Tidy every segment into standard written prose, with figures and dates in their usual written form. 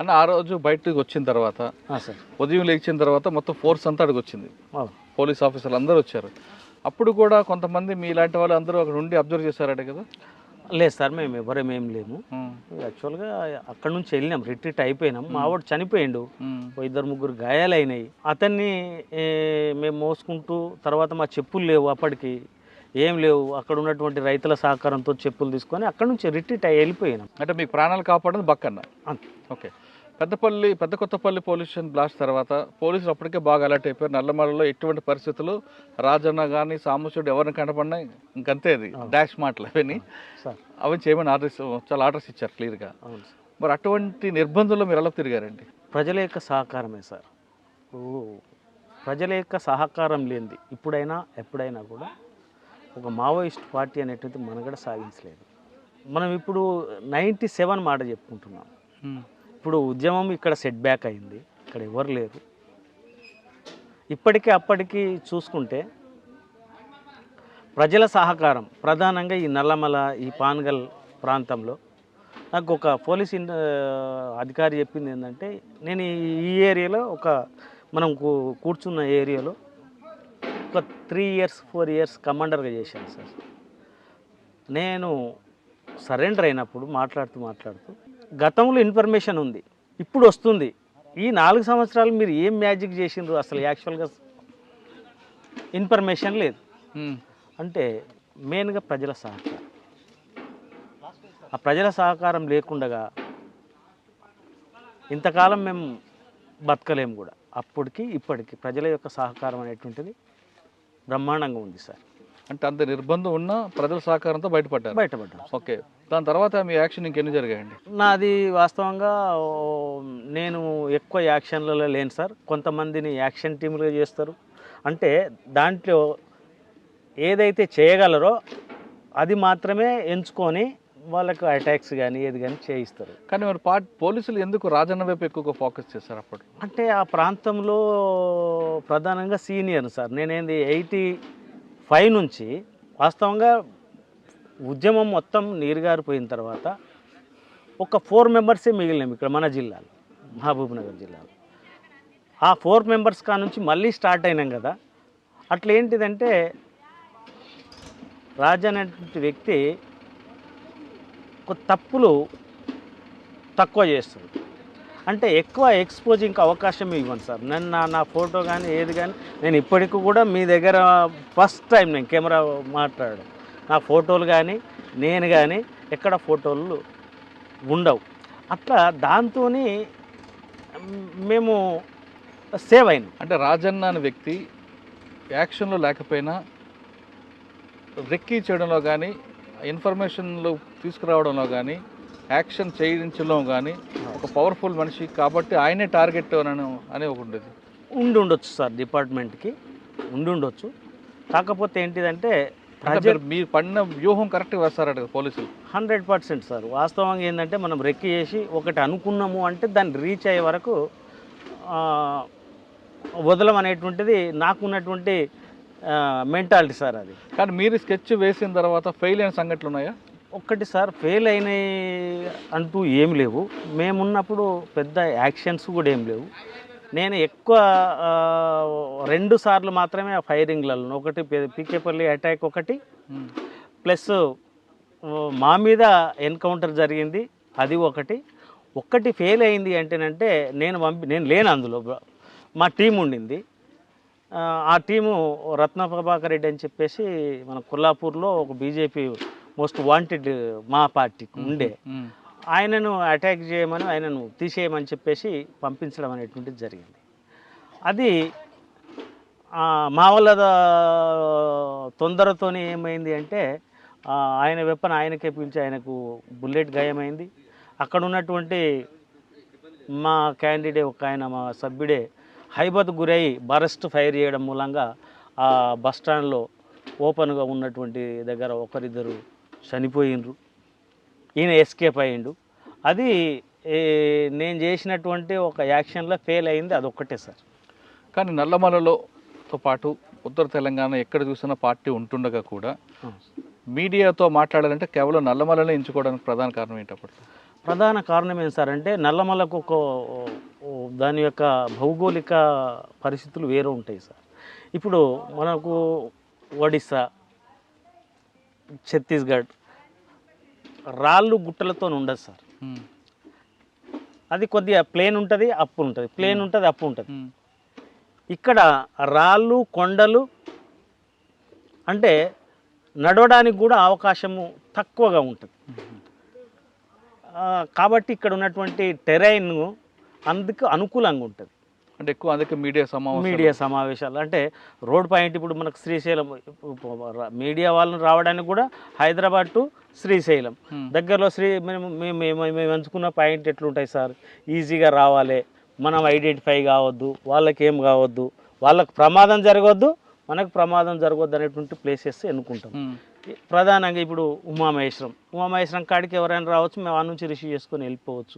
అని ఆ రోజు బయటకు వచ్చిన తర్వాత సార్ ఉదయం లేచిన తర్వాత మొత్తం ఫోర్స్ అంతా అక్కడికి వచ్చింది, పోలీస్ ఆఫీసర్లు అందరూ వచ్చారు. అప్పుడు కూడా కొంతమంది మీలాంటి వాళ్ళు అందరూ అక్కడ ఉండి అబ్జర్వ్ చేశారట కదా? లేదు సార్, మేము ఎవరేమేం లేము. యాక్చువల్గా అక్కడ నుంచి వెళ్ళినాం, రిట్రీట్ అయిపోయినాం. మా వాడు చనిపోయిండు, ఇద్దరు ముగ్గురు గాయాలైనాయి. అతన్ని మేము మోసుకుంటూ తర్వాత మా చెప్పులు లేవు, అప్పటికి ఏం లేవు. అక్కడ ఉన్నటువంటి రైతుల సహకారంతో చెప్పులు తీసుకొని అక్కడ నుంచి రిట్రీట్ అయ్యి వెళ్ళిపోయినాం. అంటే మీ ప్రాణాలు కాపాడేది బక్కన్న. ఓకే. పెద్ద కొత్తపల్లి పోలీస్ స్టేషన్ బ్లాస్ట్ తర్వాత పోలీసులు అప్పటికే బాగా అలర్ట్ అయిపోయారు. నల్లమలలో ఎటువంటి పరిస్థితులు రాజన్న కానీ సాంబశివుడు ఎవరిని కనపడినా ఇంకంతే, అది డాష్ మాటలు అవి చేయమని చాలా ఆర్డర్స్ ఇచ్చారు క్లియర్గా. మరి అటువంటి నిర్బంధంలో మీరు ఎలా తిరిగారండి? ప్రజల యొక్క సహకారమే సార్. ప్రజల యొక్క సహకారం లేనిది ఇప్పుడైనా ఎప్పుడైనా కూడా ఒక మావోయిస్ట్ పార్టీ అనేటువంటి మనగడ సాగించలేదు. మనం ఇప్పుడు 97 మాట చెప్పుకుంటున్నాం. ఇప్పుడు ఉద్యమం ఇక్కడ సెట్ బ్యాక్ అయింది, ఇక్కడ ఎవరు లేరు. ఇప్పటికీ అప్పటికి చూసుకుంటే ప్రజల సహకారం ప్రధానంగా ఈ నల్లమల, ఈ పాన్గల్ ప్రాంతంలో నాకు ఒక పోలీస్ అధికారి చెప్పింది ఏంటంటే, నేను ఈ ఏరియాలో మనం కూర్చున్న ఏరియాలో ఒక 3 years 4 years కమాండర్గా చేశాను సార్. నేను సరెండర్ అయినప్పుడు మాట్లాడుతూ గతంలో ఇన్ఫర్మేషన్ ఉంది, ఇప్పుడు వస్తుంది. ఈ 4 సంవత్సరాలు మీరు ఏం మ్యాజిక్ చేసిండ్రు, అసలు యాక్చువల్గా ఇన్ఫర్మేషన్ లేదు. అంటే మెయిన్గా ప్రజల సహకారం. ఆ ప్రజల సహకారం లేకుండా ఇంతకాలం మేము బతకలేము కూడా. అప్పటికి ఇప్పటికి ప్రజల యొక్క సహకారం అనేటువంటిది బ్రహ్మాండంగా ఉంది సార్. అంటే అంత నిర్బంధం ఉన్నా ప్రజల సహకారంతో బయటపడ్డాం. ఓకే. దాని తర్వాత మీ యాక్షన్ ఇంకెన్ని జరిగాయండి? నాది వాస్తవంగా నేను ఎక్కువ యాక్షన్లలో లేను సార్. కొంతమందిని యాక్షన్ టీములుగా చేస్తారు. అంటే దాంట్లో ఏదైతే చేయగలరో అది మాత్రమే ఎంచుకొని వాళ్ళకు అటాక్స్ కానీ ఏది కానీ చేయిస్తారు. కానీ మరి పోలీసులు ఎందుకు రాజన్న వైపు ఎక్కువగా ఫోకస్ చేస్తారు అప్పుడు? అంటే ఆ ప్రాంతంలో ప్రధానంగా సీనియర్ సార్. నేనేంది 85 నుంచి వాస్తవంగా ఉద్యమం మొత్తం నీరుగారిపోయిన తర్వాత ఒక 4 మెంబర్సే మిగిలినాం ఇక్కడ మన జిల్లాలో, మహబూబ్నగర్ జిల్లాలో. ఆ 4 మెంబర్స్ కా నుంచి మళ్ళీ స్టార్ట్ అయినాం కదా. అట్లా ఏంటిదంటే రాజు అనేటువంటి వ్యక్తి తప్పులు తక్కువ చేస్తుంది. అంటే ఎక్కువ ఎక్స్పోజింగ్కి అవకాశం ఇవ్వండి సార్. నా ఫోటో కానీ ఏది కానీ, నేను ఇప్పటికి కూడా మీ దగ్గర ఫస్ట్ టైం నేను కెమెరా మాట్లాడడం, నా ఫోటోలు కానీ నేను కానీ ఎక్కడ ఫోటోలు ఉండవు. అట్లా దాంతో మేము సేవ్ అయినాం. అంటే రాజన్న అనే వ్యక్తి యాక్షన్లో లేకపోయినా రెక్కీ చేయడంలో కానీ, ఇన్ఫర్మేషన్లు తీసుకురావడంలో కానీ, యాక్షన్ చేయించడంలో కానీ ఒక పవర్ఫుల్ మనిషి కాబట్టి ఆయనే టార్గెట్ అని ఒక ఉండొచ్చు సార్. డిపార్ట్మెంట్కి ఉండొచ్చు. కాకపోతే ఏంటిదంటే మీరు పడిన వ్యూహం కరెక్ట్గా వేస్తారట పోలీసులు. 100% సార్. వాస్తవంగా ఏంటంటే మనం రెక్కి చేసి ఒకటి అనుకున్నాము అంటే దాన్ని రీచ్ అయ్యే వరకు వదలం అనేటువంటిది నాకున్నటువంటి మెంటాలిటీ సార్ అది. కానీ మీరు స్కెచ్ వేసిన తర్వాత ఫెయిల్ అయిన సంఘటనలు ఉన్నాయా? ఒక్కటి సార్, ఫెయిల్ అయినాయి అంటూ ఏం లేవు. మేమున్నప్పుడు పెద్ద యాక్షన్స్ కూడా ఏం లేవు. నేను ఎక్కువ 2 సార్లు మాత్రమే ఆ ఫైరింగ్లలో, ఒకటి పీకేపల్లి అటాక్ ఒకటి, ప్లస్ మా మీద ఎన్కౌంటర్ జరిగింది అది ఒకటి ఫెయిల్ అయింది అంటేనంటే నేను లేను అందులో. మా టీం ఉండింది. ఆ టీము రత్నప్రభాకర్ రెడ్డి అని చెప్పేసి మన కొల్లాపూర్లో ఒక బీజేపీ మోస్ట్ వాంటెడ్ మా పార్టీకి ఉండే, ఆయనను అటాక్ చేయమని, ఆయనను తీసేయమని చెప్పేసి పంపించడం అనేటువంటిది జరిగింది. అది మా వాళ్ళ తొందరతోనే ఏమైంది అంటే ఆయన వెపన్ ఆయనకే పిలిచి ఆయనకు బుల్లెట్ గాయమైంది. అక్కడ ఉన్నటువంటి మా క్యాండిడేట్ ఒక ఆయన, మా సభ్యుడే హైబత్ గురై బరస్ట్ ఫైర్ చేయడం మూలంగా ఆ బస్టాండ్లో ఓపెన్గా ఉన్నటువంటి దగ్గర ఒకరిద్దరు చనిపోయినరు. ఈయన ఎస్కేప్ అయ్యిండు. అది నేను చేసినటువంటి ఒక యాక్షన్లో ఫెయిల్ అయింది, అదొక్కటే సార్. కానీ నల్లమలలోతో పాటు ఉత్తర తెలంగాణ ఎక్కడ చూసినా పార్టీ ఉంటుండగా కూడా మీడియాతో మాట్లాడాలంటే కేవలం నల్లమలనే ఎంచుకోవడానికి ప్రధాన కారణం ఏంటప్పుడు? ప్రధాన కారణం ఏం సార్ అంటే నల్లమలకు దాని యొక్క భౌగోళిక పరిస్థితులు వేరే ఉంటాయి సార్. ఇప్పుడు మనకు ఒడిస్సా, ఛత్తీస్గఢ్ రాళ్ళు గుట్టలతో ఉండదు సార్. అది కొద్దిగా ప్లేన్ ఉంటుంది, అప్పు ఉంటుంది, ప్లేన్ ఉంటుంది, అప్పు ఉంటుంది. ఇక్కడ రాళ్ళు కొండలు అంటే నడవడానికి కూడా అవకాశము తక్కువగా ఉంటుంది. కాబట్టి ఇక్కడ ఉన్నటువంటి టెరైన్ అందుకు అనుకూలంగా ఉంటుంది. అంటే ఎక్కువ అందుకే మీడియా సమావేశాలు అంటే రోడ్ పాయింట్ ఇప్పుడు మనకు శ్రీశైలం మీడియా వాళ్ళని రావడానికి కూడా హైదరాబాద్ టు శ్రీశైలం దగ్గరలో మేము ఎంచుకున్న పాయింట్ ఎట్లుంటాయి సార్, ఈజీగా రావాలి, మనం ఐడెంటిఫై కావద్దు, వాళ్ళకి ఏం కావద్దు, వాళ్ళకు ప్రమాదం జరగవద్దు, మనకు ప్రమాదం జరగవద్దు అనేటువంటి ప్లేసెస్ ఎన్నుకుంటాం. ప్రధానంగా ఇప్పుడు ఉమామహేశ్వరం కాడికి ఎవరైనా రావచ్చు, మేము ఆ నుంచి రిసీవ్ చేసుకొని వెళ్ళిపోవచ్చు.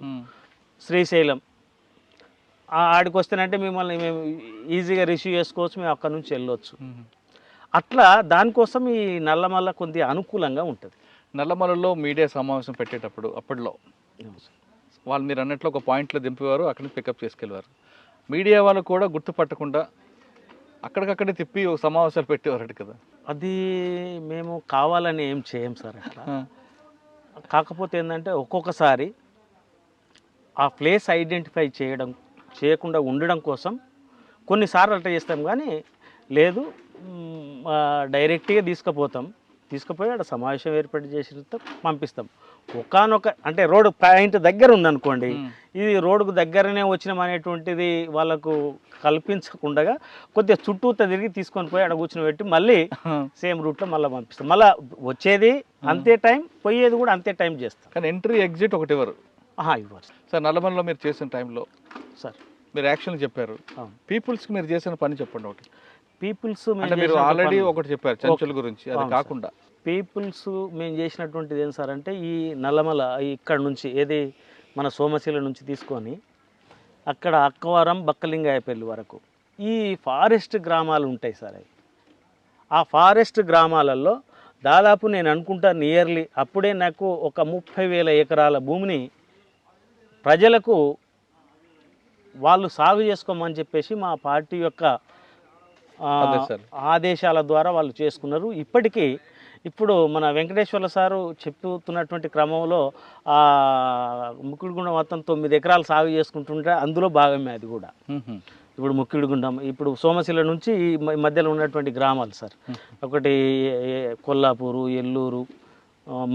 శ్రీశైలం ఆడికి వస్తేనంటే మిమ్మల్ని మేము ఈజీగా రిసీవ్ చేసుకోవచ్చు, మేము అక్కడ నుంచి వెళ్ళొచ్చు. అట్లా దానికోసం ఈ నల్లమల్ల కొద్దిగా అనుకూలంగా ఉంటుంది. నల్లమలలో మీడియా సమావేశం పెట్టేటప్పుడు అప్పట్లో వాళ్ళు మీరు అన్నట్లు ఒక పాయింట్లో దింపేవారు, అక్కడిని పికప్ చేసుకెళ్ళేవారు. మీడియా వాళ్ళు కూడా గుర్తుపట్టకుండా అక్కడికక్కడే తిప్పి సమావేశాలు పెట్టేవారు కదా. అది మేము కావాలని ఏం చేయం సార్ అట్లా. కాకపోతే ఏంటంటే ఒక్కొక్కసారి ఆ ప్లేస్ ఐడెంటిఫై చేయకుండా ఉండడం కోసం కొన్నిసార్లు అట్లా చేస్తాం, కానీ లేదు డైరెక్ట్గా తీసుకుపోయి అక్కడ సమావేశం ఏర్పాటు చేసి పంపిస్తాం. ఒకానొక అంటే రోడ్ పాయింట్ దగ్గర ఉందనుకోండి, ఇది రోడ్డుకు దగ్గరనే వచ్చినాం అనేటువంటిది వాళ్ళకు కల్పించకుండా కొద్దిగా చుట్టూతో తిరిగి తీసుకొని పోయి అక్కడ కూర్చొని పెట్టి మళ్ళీ సేమ్ రూట్లో మళ్ళీ పంపిస్తాం. మళ్ళీ వచ్చేది అంతే టైం, పోయేది కూడా అంతే టైం చేస్తాం. కానీ ఎంట్రీ ఎగ్జిట్ ఒకటి ఇవ్వరు. ఇవ్వరు సార్. నల్లమలలో మీరు చేసిన టైంలో సార్ మీరు యాక్షన్ చెప్పారు, పీపుల్స్కి మీరు చేసిన పని చెప్పండి ఒకటి. పీపుల్స్ అంటే మీరు ఆల్రెడీ ఒకటి చెప్పారు చెంచుల గురించి, అది కాకుండా పీపుల్స్ మేము చేసినటువంటిది ఏం సార్ అంటే ఈ నల్లమల ఇక్కడ నుంచి ఏది మన సోమశిల నుంచి తీసుకొని అక్కడ అక్కవరం బక్కలింగాయపల్లి వరకు ఈ ఫారెస్ట్ గ్రామాలు ఉంటాయి సార్. ఆ ఫారెస్ట్ గ్రామాలలో దాదాపు నేను అనుకుంటా నియర్లీ అప్పుడే నాకు ఒక 30,000 ఎకరాల భూమిని ప్రజలకు వాళ్ళు సాగు చేసుకోమని చెప్పేసి మా పార్టీ యొక్క ఆదేశాల ద్వారా వాళ్ళు చేసుకున్నారు. ఇప్పుడు మన వెంకటేశ్వర్ల సారు చెప్తున్నటువంటి క్రమంలో ముక్కిడిగుండం మొత్తం 9 ఎకరాలు సాగు చేసుకుంటుంటే అందులో భాగమే అది కూడా. ఇప్పుడు ముక్కిడిగుండం, ఇప్పుడు సోమశిల నుంచి ఈ మధ్యలో ఉన్నటువంటి గ్రామాలు సార్, ఒకటి కొల్లాపూరు, ఎల్లూరు,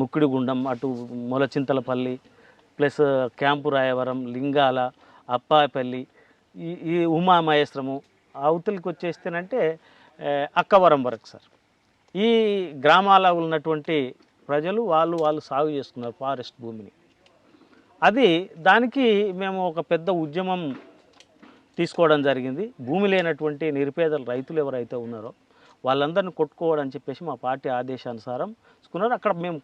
ముక్కిడిగుండం, అటు మొలచింతలపల్లి, ప్లస్ క్యాంపు రాయవరం, లింగాల, అప్పాపల్లి, ఈ ఉమామహేశ్వరము, అవతలికి వచ్చేస్తేనంటే అక్కవరం వరకు సార్. ఈ గ్రామాల్లో ఉన్నటువంటి ప్రజలు వాళ్ళు సాగు చేసుకున్నారు ఫారెస్ట్ భూమిని. దానికి మేము ఒక పెద్ద ఉద్యమం తీసుకోవడం జరిగింది. భూమి లేనటువంటి నిరుపేదల రైతులు ఎవరైతే ఉన్నారో వాళ్ళందరినీ కొట్టుకోవడం చెప్పేసి మా పార్టీ ఆదేశానుసారం తీసుకున్నారు. అక్కడ మేము